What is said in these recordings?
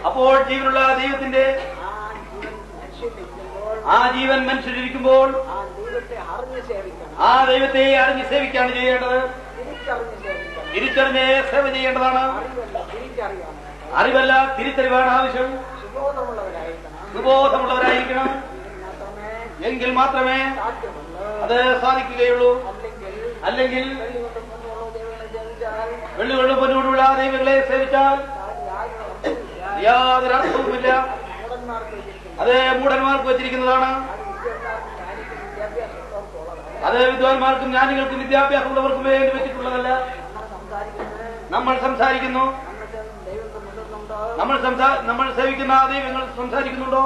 അപ്പോൾ ജീവനുള്ള ദൈവത്തിന്റെ ആ ജീവൻ മനുഷ്യരിക്കുമ്പോൾ ആ ദൈവത്തെ അറിഞ്ഞ് സേവിക്കാണ് ചെയ്യേണ്ടത്. തിരിച്ചറിഞ്ഞ് സേവ ചെയ്യേണ്ടതാണ്. അറിവല്ല, തിരിച്ചറിവാണ് ആവശ്യം. സുബോധമുള്ളവരായിരിക്കണം. എങ്കിൽ മാത്രമേ അത് സാധിക്കുകയുള്ളൂ. അല്ലെങ്കിൽ വെള്ളികൊണ്ടും പൊന്നുകൊണ്ടുള്ള ദൈവങ്ങളെ സേവിച്ചാൽ യാതൊരു അർത്ഥവുമില്ല. അത് മൂഢന്മാർക്ക് വെച്ചിരിക്കുന്നതാണ്. അത് വിദ്വാൻമാർക്കും ജ്ഞാനികൾക്കും വിദ്യാഭ്യാസമുള്ളവർക്കും വേണ്ടി വെച്ചിട്ടുള്ളതല്ല. നമ്മൾ സംസാരിക്കുന്നു. നമ്മൾ സേവിക്കുന്ന ദൈവങ്ങൾ സംസാരിക്കുന്നുണ്ടോ?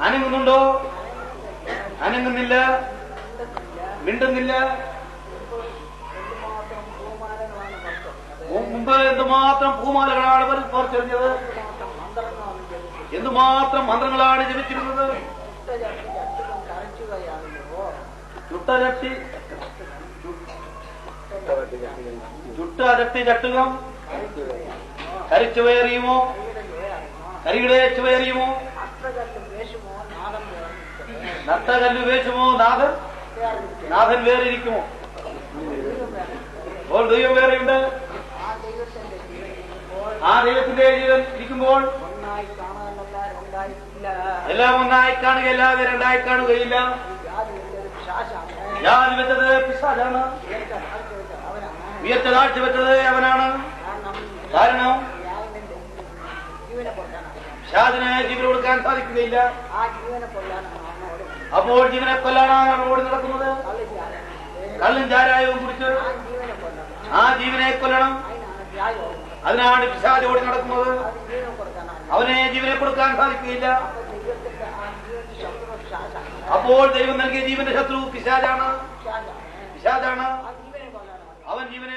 അനങ്ങുന്നുണ്ടോ? അനങ്ങുന്നില്ല, മിണ്ടുന്നില്ല. മുമ്പ് എന്തുമാത്രം പൂമാലകളാണ് പറിച്ചെറിഞ്ഞത്, എന്തുമാത്രം മന്ത്രങ്ങളാണ് ജപിച്ചിരുന്നത്. ചുട്ടരട്ടി ചട്ടുകം കരിച്ചുവയറിയുമോ? കരിയുടെ ചുവയറിയുമോ? നട്ടകല്ല് വേശുമോ? നാഥൻ വേറിരിക്കുമോ? അപ്പോൾ ദൈവം വേറെയുണ്ട്. ആ ദൈവത്തിന്റെ ജീവൻ ഇരിക്കുമ്പോൾ എല്ലാം ഒന്നായി കാണുകയല്ലാതെ രണ്ടായി കാണുകയില്ല. ഞാൻ വെച്ചത് പിശാചാണ്, ഉയർച്ച താഴ്ച വെച്ചത് അവനാണ്. കാരണം പിശാചിന് ജീവൻ കൊടുക്കാൻ സാധിക്കുകയില്ല. അപ്പോൾ ജീവനെ കൊല്ലാനാണ് ഓടി നടക്കുന്നത്. കള്ളും ചാരായവും കുടിച്ച് ആ ജീവനെ കൊല്ലണം. അതിനാണ് പിശാച് ഓടി നടക്കുന്നത്. അവനെ ജീവനെ കൊടുക്കാൻ സാധിക്കുകയില്ല. അപ്പോൾ ദൈവം നൽകിയ ജീവന്റെ ശത്രു പിശാചാണ്. അവൻ ജീവനെ